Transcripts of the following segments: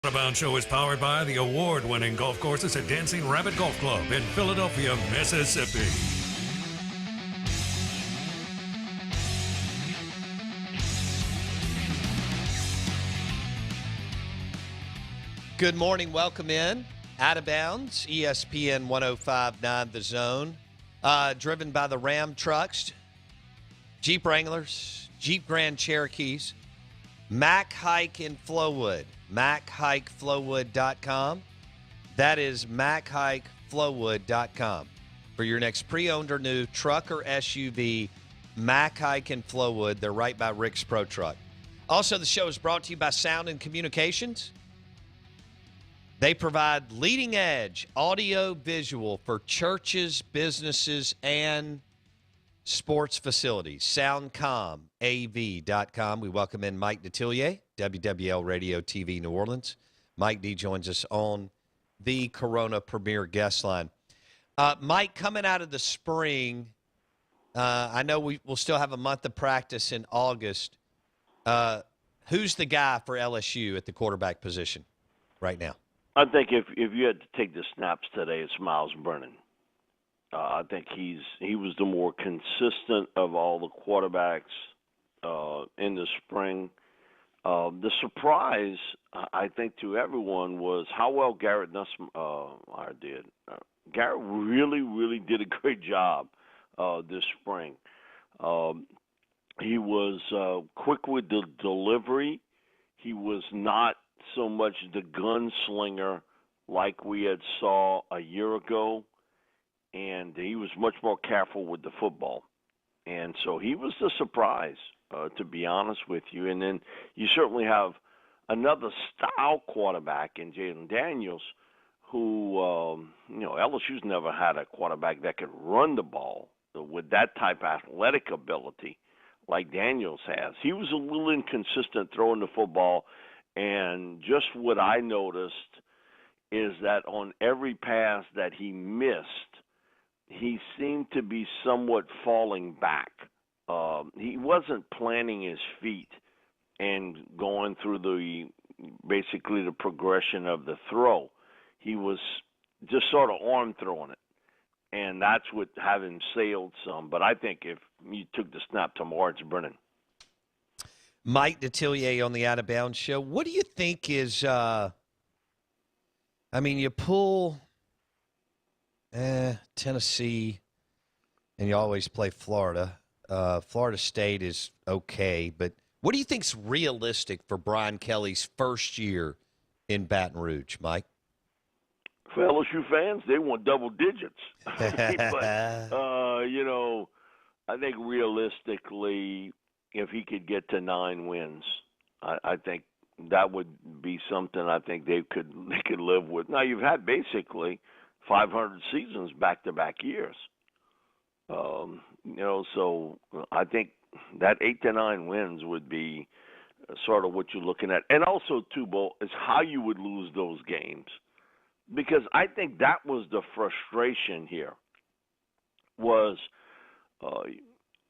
Out of Bounds Show is powered by the award-winning golf courses at Dancing Rabbit Golf Club in Philadelphia, Mississippi. Good morning. Welcome in. Out of Bounds, ESPN 105.9 The Zone. Driven by the Ram trucks, Jeep Wranglers, Jeep Grand Cherokees, Mac Hike in Flowood. MacHikeFlowwood.com. That is MacHikeFlowwood.com. For your next pre-owned or new truck or SUV, Mac Hike and Flowood. They're right by Rick's Pro Truck. Also, the show is brought to you by Sound and Communications. They provide leading-edge audio-visual for churches, businesses, and sports facilities. SoundcomAV.com. We welcome in Mike Detillier, WWL Radio TV New Orleans. Mike D joins us on the Corona Premier Guest Line. Mike, coming out of the spring, I know we'll still have a month of practice in August. Who's the guy for LSU at the quarterback position right now? I think if you had to take the snaps today, it's Miles Brennan. I think he was the more consistent of all the quarterbacks in the spring. The surprise, I think, to everyone was how well Garrett Nussmeier did. Garrett really, really did a great job this spring. He was quick with the delivery. He was not so much the gunslinger like we had saw a year ago, and he was much more careful with the football. And so he was the surprise, to be honest with you. And then you certainly have another style quarterback in Jalen Daniels who, LSU's never had a quarterback that could run the ball with that type of athletic ability like Daniels has. He was a little inconsistent throwing the football. And just what I noticed is that on every pass that he missed, he seemed to be somewhat falling back. He wasn't planting his feet and going through basically the progression of the throw. He was just sort of arm throwing it. And that's what had him sailed some. But I think if you took the snap tomorrow, it's Brennan. Mike Detillier on the Out of Bounds Show. What do you think is, you pull Tennessee, and you always play Florida. Florida State is okay, but what do you think's realistic for Brian Kelly's first year in Baton Rouge, Mike? For LSU fans, they want double digits. But, I think realistically, if he could get to 9 wins, I think that would be something I think they could live with. Now, you've had basically 500 seasons back-to-back years. So I think that 8 to 9 wins would be sort of what you're looking at. And also, too, Bo, is how you would lose those games. Because I think that was the frustration here was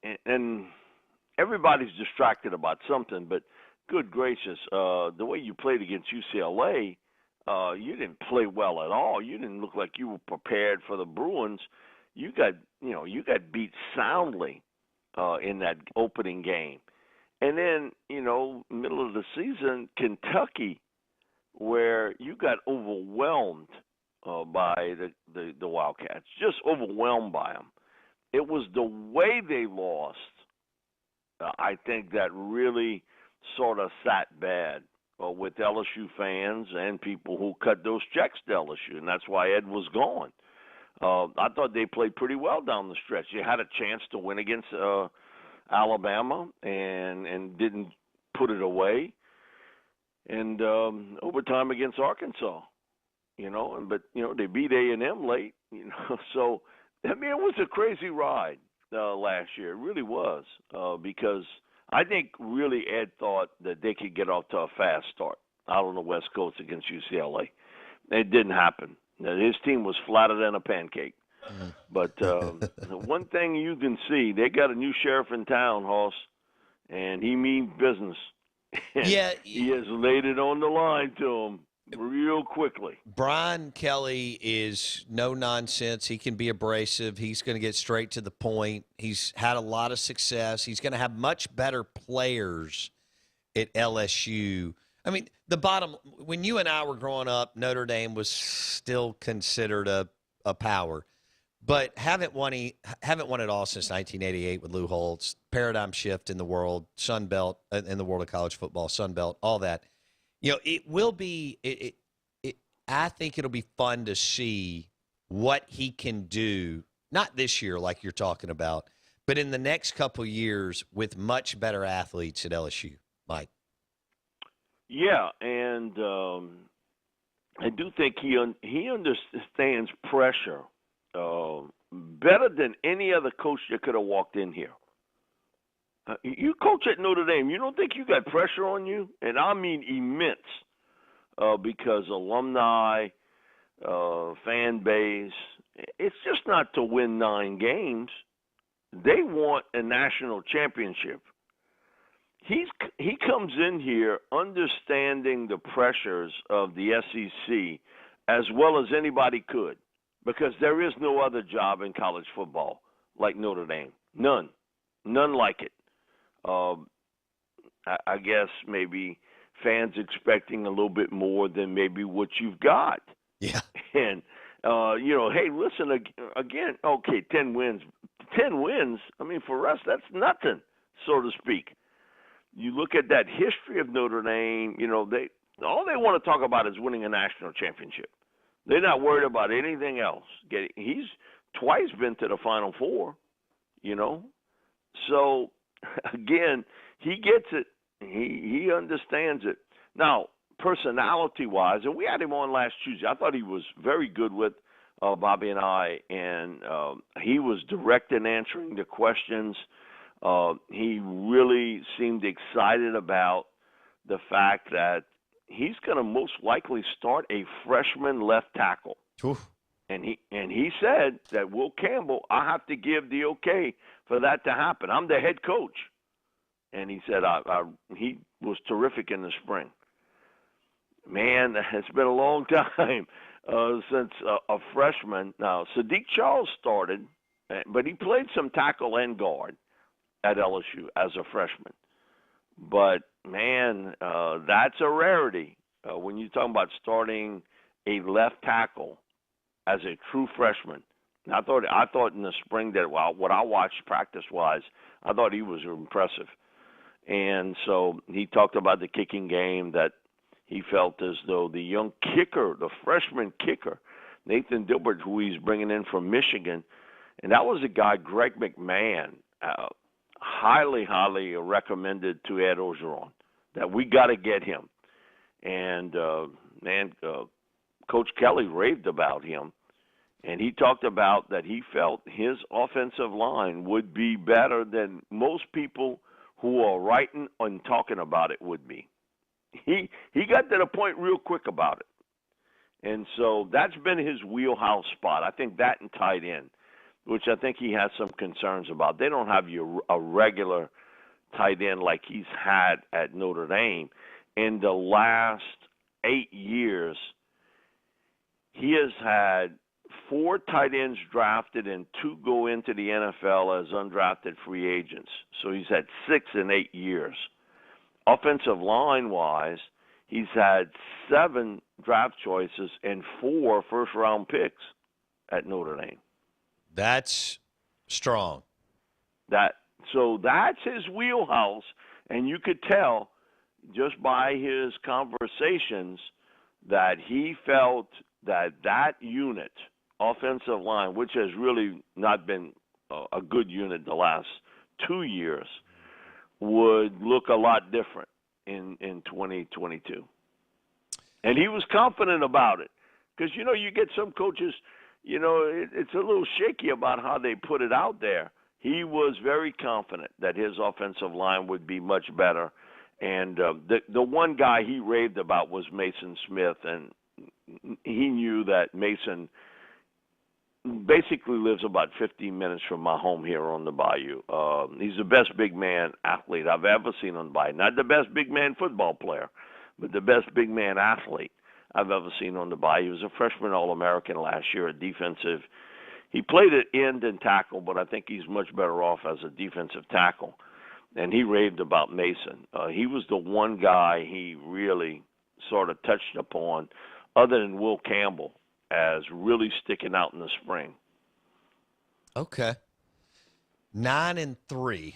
and everybody's distracted about something, but good gracious, the way you played against UCLA, you didn't play well at all. You didn't look like you were prepared for the Bruins. You got beat soundly in that opening game. And then, middle of the season, Kentucky, where you got overwhelmed by the Wildcats, just overwhelmed by them. It was the way they lost, I think, that really sort of sat bad with LSU fans and people who cut those checks to LSU, and that's why Ed was gone. I thought they played pretty well down the stretch. You had a chance to win against Alabama and didn't put it away. And overtime against Arkansas, but they beat A&M late, So, it was a crazy ride last year. It really was because I think really Ed thought that they could get off to a fast start out on the West Coast against UCLA. It didn't happen. His team was flatter than a pancake. But one thing you can see, they got a new sheriff in town, Hoss, and he means business. Yeah. He has laid it on the line to him. real quickly. Brian Kelly is no nonsense. He can be abrasive. He's going to get straight to the point. He's had a lot of success. He's going to have much better players at LSU. I mean, when you and I were growing up, Notre Dame was still considered a power, but haven't won it all since 1988 with Lou Holtz. Paradigm shift in the world, Sun Belt in the world of college football, Sun Belt, all that. It will be. I think it'll be fun to see what he can do. Not this year, like you're talking about, but in the next couple of years with much better athletes at LSU. Mike. Yeah, and I do think he understands pressure better than any other coach that could have walked in here. You coach at Notre Dame. You don't think you got pressure on you? And I mean immense, because alumni, fan base, it's just not to win 9 games. They want a national championship. He comes in here understanding the pressures of the SEC as well as anybody could, because there is no other job in college football like Notre Dame. None like it. I guess maybe fans expecting a little bit more than maybe what you've got. Yeah. And hey, listen again. Okay, 10 wins. 10 wins. I mean, for us, that's nothing, so to speak. You look at that history of Notre Dame, all they want to talk about is winning a national championship. They're not worried about anything else. He's twice been to the Final Four, So, again, he gets it. He understands it. Now, personality-wise, and we had him on last Tuesday. I thought he was very good with Bobby and I, and he was direct in answering the questions. He really seemed excited about the fact that he's going to most likely start a freshman left tackle. Oof. And he said that Will Campbell, I have to give the okay for that to happen. I'm the head coach. And he said he was terrific in the spring. Man, it's been a long time since a freshman. Now, Sadiq Charles started, but he played some tackle and guard at LSU as a freshman. But, man, that's a rarity when you're talking about starting a left tackle as a true freshman. And I thought in the spring that what I watched practice-wise, I thought he was impressive. And so he talked about the kicking game, that he felt as though the young kicker, the freshman kicker, Nathan Dilbert, who he's bringing in from Michigan, and that was a guy, Greg McMahon, highly, highly recommended to Ed Orgeron, that we got to get him. And, Coach Kelly raved about him. And he talked about that he felt his offensive line would be better than most people who are writing and talking about it would be. He got to the point real quick about it. And so that's been his wheelhouse spot. I think that and tight end, which I think he has some concerns about. They don't have a regular tight end like he's had at Notre Dame. In the last 8 years, he has had 4 tight ends drafted and 2 go into the NFL as undrafted free agents. So he's had 6 in 8 years. Offensive line-wise, he's had 7 draft choices and 4 first-round picks at Notre Dame. That's strong. So that's his wheelhouse, and you could tell just by his conversations that he felt that unit, offensive line, which has really not been a good unit the last 2 years, would look a lot different in 2022. And he was confident about it. Because, you get some coaches, it's a little shaky about how they put it out there. He was very confident that his offensive line would be much better. And the one guy he raved about was Mason Smith, and he knew that Mason basically lives about 15 minutes from my home here on the Bayou. He's the best big man athlete I've ever seen on the Bayou. Not the best big man football player, but the best big man athlete I've ever seen on the bye. He was a freshman All-American last year at defensive. He played at end and tackle, but I think he's much better off as a defensive tackle. And he raved about Mason. He was the one guy he really sort of touched upon, other than Will Campbell, as really sticking out in the spring. Okay. 9-3.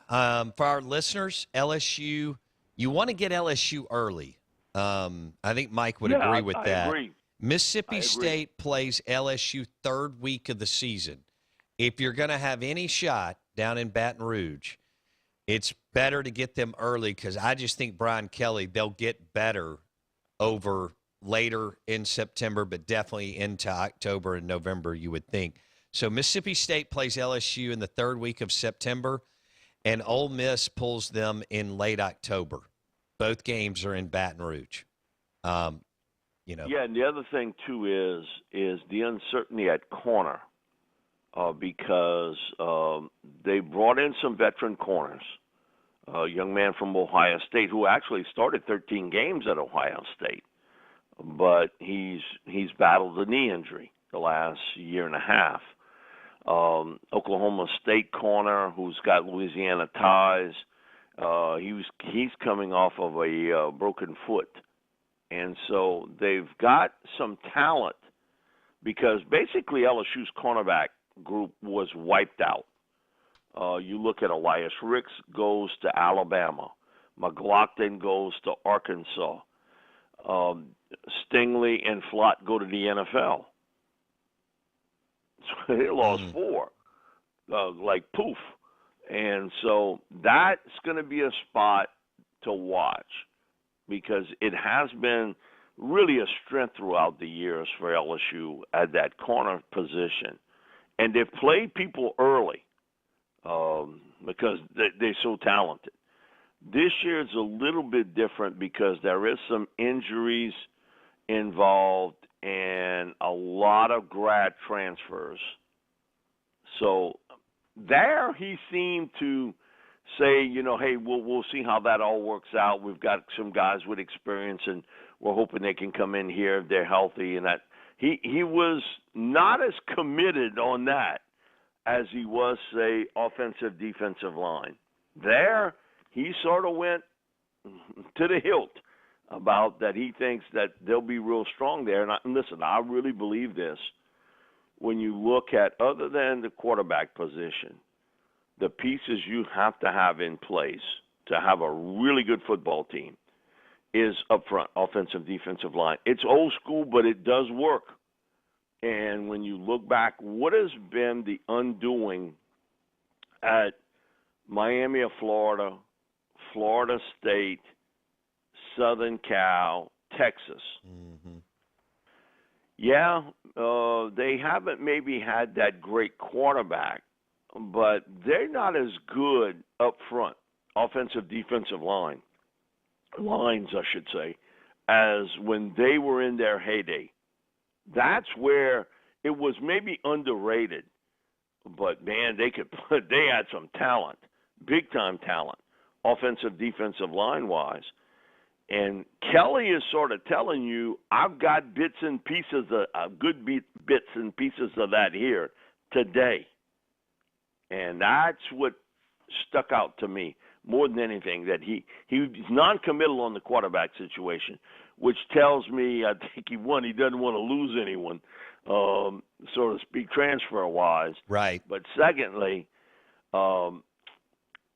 For our listeners, LSU, you want to get LSU early. I think Mike would agree with that. Agree. Mississippi State plays LSU third week of the season. If you're going to have any shot down in Baton Rouge, it's better to get them early because I just think Brian Kelly, they'll get better over later in September, but definitely into October and November, you would think. So Mississippi State plays LSU in the third week of September, and Ole Miss pulls them in late October. Both games are in Baton Rouge. Yeah, and the other thing too is the uncertainty at corner, because they brought in some veteran corners. A young man from Ohio State who actually started 13 games at Ohio State, but he's battled a knee injury the last year and a half. Oklahoma State corner who's got Louisiana ties. He's coming off of a broken foot. And so they've got some talent because basically LSU's cornerback group was wiped out. You look at Elias Ricks goes to Alabama. McLaughlin goes to Arkansas. Stingley and Flott go to the NFL. So they lost four, like poof. And so that's going to be a spot to watch because it has been really a strength throughout the years for LSU at that corner position. And they've played people early because they're so talented. This year is a little bit different because there is some injuries involved and a lot of grad transfers. So there he seemed to say, hey, we'll see how that all works out. We've got some guys with experience, and we're hoping they can come in here if they're healthy. And that he was not as committed on that as he was, say, offensive, defensive line. There, he sort of went to the hilt about that he thinks that they'll be real strong there. And listen, I really believe this. When you look at, other than the quarterback position, the pieces you have to have in place to have a really good football team is up front, offensive, defensive line. It's old school, but it does work. And when you look back, what has been the undoing at Miami of Florida, Florida State, Southern Cal, Texas? Mm-hmm. Yeah, they haven't maybe had that great quarterback, but they're not as good up front, offensive, defensive lines, I should say, as when they were in their heyday. That's where it was maybe underrated, but man, they had some talent, big time talent, offensive, defensive line wise. And Kelly is sort of telling you, I've got bits and pieces of good bits and pieces of that here today. And that's what stuck out to me more than anything, that he's non-committal on the quarterback situation, which tells me I think he doesn't want to lose anyone, so to speak, transfer-wise. Right. But secondly,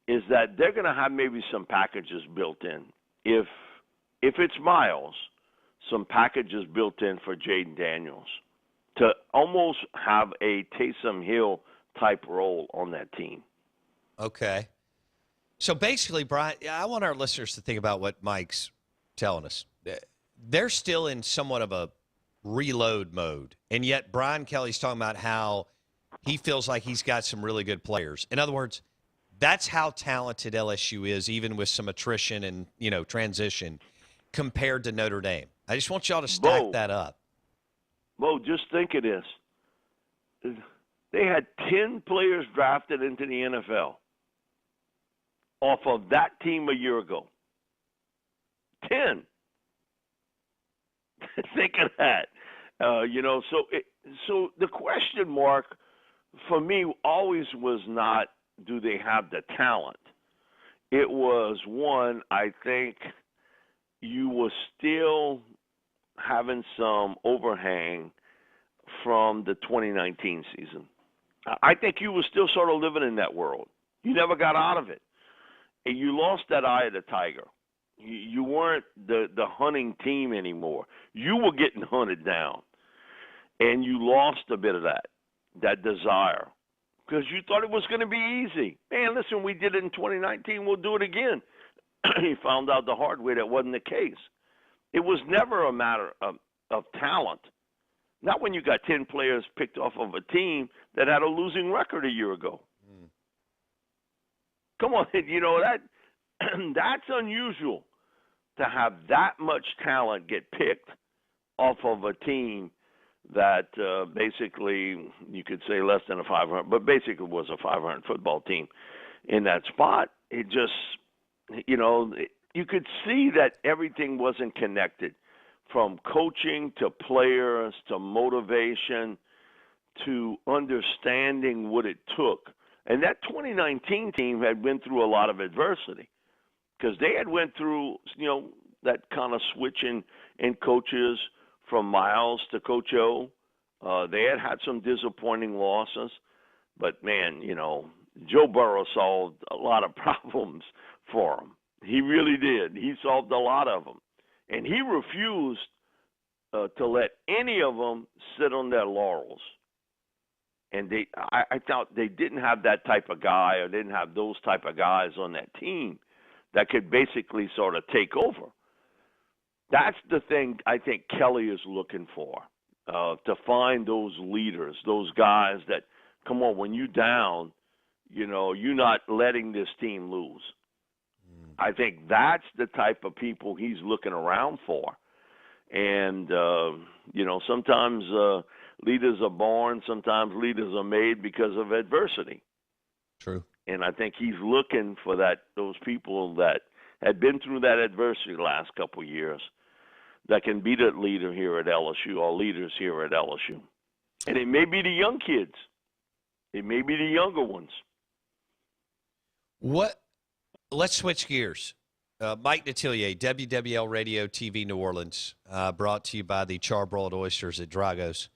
is that they're going to have maybe some packages built in. If it's Miles, some packages built in for Jaden Daniels to almost have a Taysom Hill type role on that team. Okay. So basically, Brian, I want our listeners to think about what Mike's telling us. They're still in somewhat of a reload mode, and yet Brian Kelly's talking about how he feels like he's got some really good players. In other words, that's how talented LSU is, even with some attrition and, transition, compared to Notre Dame. I just want y'all to stack that up. Bo, just think of this. They had 10 players drafted into the NFL off of that team a year ago. 10. Think of that. So the question mark for me always was not, do they have the talent? It was one, I think you were still having some overhang from the 2019 season. I think you were still sort of living in that world. You never got out of it. And you lost that eye of the tiger. You weren't the hunting team anymore. You were getting hunted down. And you lost a bit of that desire, because you thought it was going to be easy. Man, listen, we did it in 2019. We'll do it again. He found out the hard way that wasn't the case. It was never a matter of talent. Not when you got 10 players picked off of a team that had a losing record a year ago. Come on, that that's unusual to have that much talent get picked off of a team that basically, you could say less than a 500, but basically was a 500 football team in that spot. It just, you could see that everything wasn't connected, from coaching to players to motivation to understanding what it took. And that 2019 team had been through a lot of adversity, because they had went through, that kind of switch in coaches from Miles to Coach O. They had some disappointing losses. But, man, Joe Burrow solved a lot of problems for them. He really did. He solved a lot of them. And he refused to let any of them sit on their laurels. And I thought they didn't have that type of guy, or didn't have those type of guys on that team that could basically sort of take over. That's the thing I think Kelly is looking for, to find those leaders, those guys that, come on, when you down, you're not letting this team lose. I think that's the type of people he's looking around for. And, sometimes leaders are born, sometimes leaders are made because of adversity. True. And I think he's looking for those people that had been through that adversity the last couple of years that can be the leader here at LSU, or leaders here at LSU. And it may be the young kids. It may be the younger ones. Let's switch gears. Mike Detillier, WWL Radio TV New Orleans, brought to you by the Charbroiled Oysters at Drago's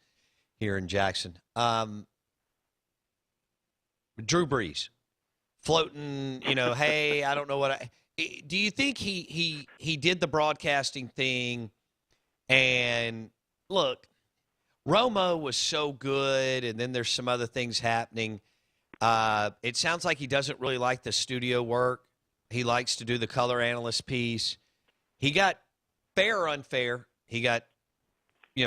here in Jackson. Drew Brees, floating, hey, I don't know what do you think he did the broadcasting thing? And look, Romo was so good, and then there's some other things happening. It sounds like he doesn't really like the studio work. He likes to do the color analyst piece. He got, fair or unfair, he got,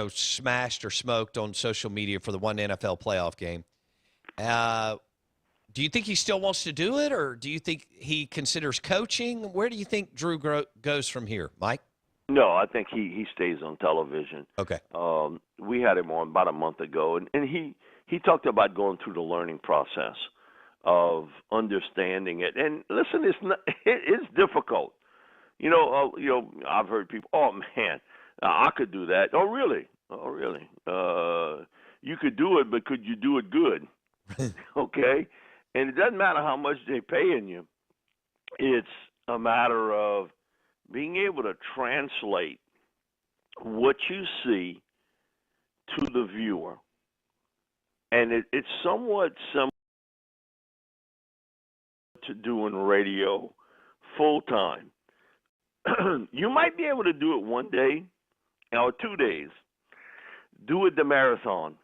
smashed or smoked on social media for the one NFL playoff game. Do you think he still wants to do it, or do you think he considers coaching? Where do you think Drew goes from here, Mike? No, I think he stays on television. Okay. We had him on about a month ago, and he talked about going through the learning process of understanding it. And listen, it's difficult. I've heard people, oh man, I could do that. Oh really? You could do it, but could you do it good? Okay. And it doesn't matter how much they're paying you. It's a matter of being able to translate what you see to the viewer. And it's somewhat similar to doing radio full time. You might be able to do it one day or 2 days. Do it the marathon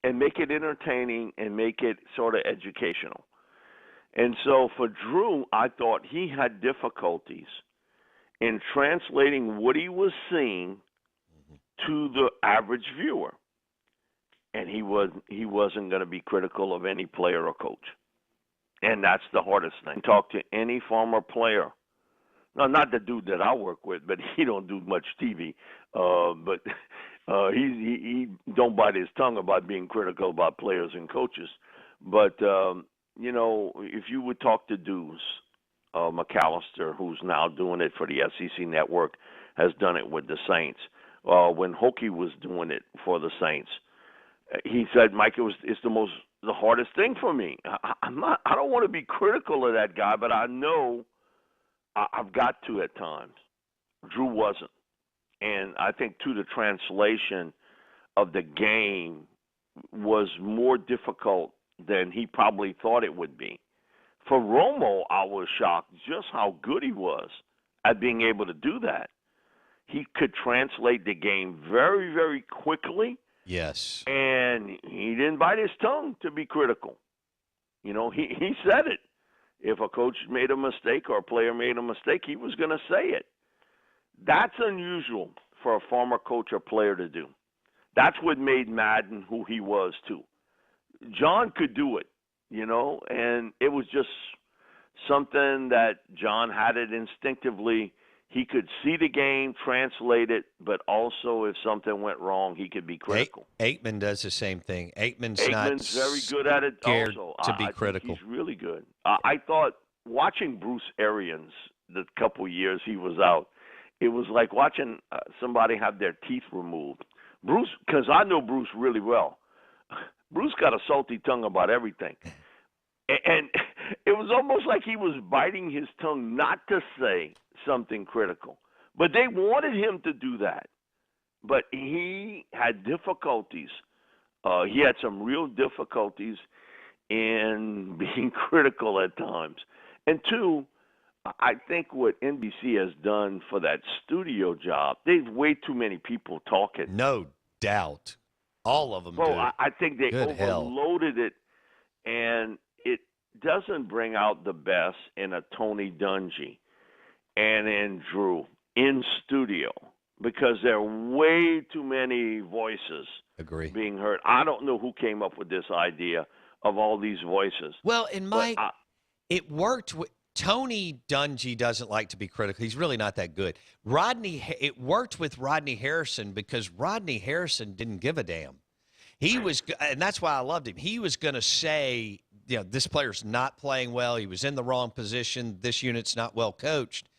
and make it entertaining and make it sort of educational. And so for Drew, I thought he had difficulties in translating what he was seeing to the average viewer. And he wasn't going to be critical of any player or coach. And that's the hardest thing. Talk to any former player. No, not the dude that I work with, but he don't do much TV. But he don't bite his tongue about being critical about players and coaches. But, if you would talk to Deuce McAllister, who's now doing it for the SEC Network, has done it with the Saints. when Hokie was doing it for the Saints. He said, Mike, it's the hardest thing for me. I don't want to be critical of that guy, but I know I've got to at times. Drew wasn't. And I think, too, the translation of the game was more difficult than he probably thought it would be. For Romo, I was shocked just how good he was at being able to do that. He could translate the game very, very quickly. Yes. And he didn't bite his tongue to be critical. You know, he said it. If a coach made a mistake or a player made a mistake, he was going to say it. That's unusual for a former coach or player to do. That's what made Madden who he was, too. John could do it, you know, and it was just something that John had it instinctively. He could see the game, translate it, but also if something went wrong, he could be critical. Aikman does the same thing. Aikman's very good at it also. To be I critical. Think he's really good. I thought watching Bruce Arians the couple years he was out, it was like watching somebody have their teeth removed. Bruce, because I know Bruce really well. Bruce got a salty tongue about everything. And it was almost like he was biting his tongue not to say something critical. But they wanted him to do that. But he had difficulties. He had some real difficulties in being critical at times. And two, I think what NBC has done for that studio job, there's way too many people talking. No doubt. All of them do. I think they Good overloaded it, and it doesn't bring out the best in a Tony Dungy and in Drew in studio because there are way too many voices being heard. I don't know who came up with this idea of all these voices. Well, and Mike, it worked with Tony Dungy doesn't like to be critical. He's really not that good. It worked with Rodney Harrison because Rodney Harrison didn't give a damn. He was, and that's why I loved him. He was going to say, you know, this player's not playing well. He was in the wrong position. This unit's not well coached.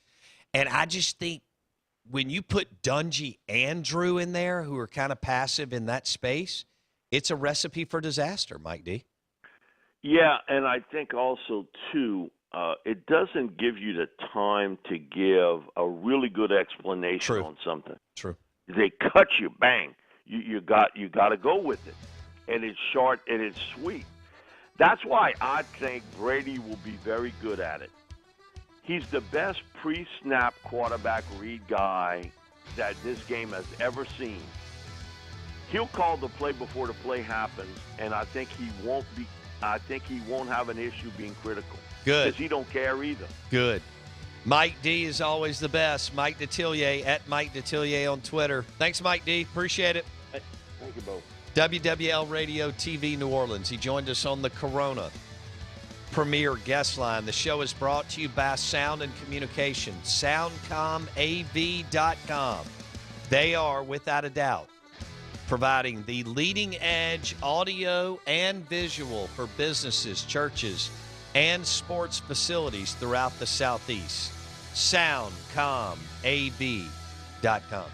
And I just think when you put Dungy and Drew in there, who are kind of passive in that space, it's a recipe for disaster, Mike D. Yeah, and I think also, too, it doesn't give you the time to give a really good explanation on something. True. They cut you, bang. You got to go with it, and it's short and it's sweet. That's why I think Brady will be very good at it. He's the best pre-snap quarterback read guy that this game has ever seen. He'll call the play before the play happens, and I think he won't have an issue being critical. Good. Because he don't care either. Good. Mike D is always the best. Mike Detillier at Mike Detillier on Twitter. Thanks, Mike D. Appreciate it. Thank you both. WWL Radio TV New Orleans. He joined us on the Corona Premier Guest Line. The show is brought to you by Sound and Communication, soundcomav.com. They are, without a doubt, providing the leading edge audio and visual for businesses, churches, and sports facilities throughout the Southeast. soundcomav.com.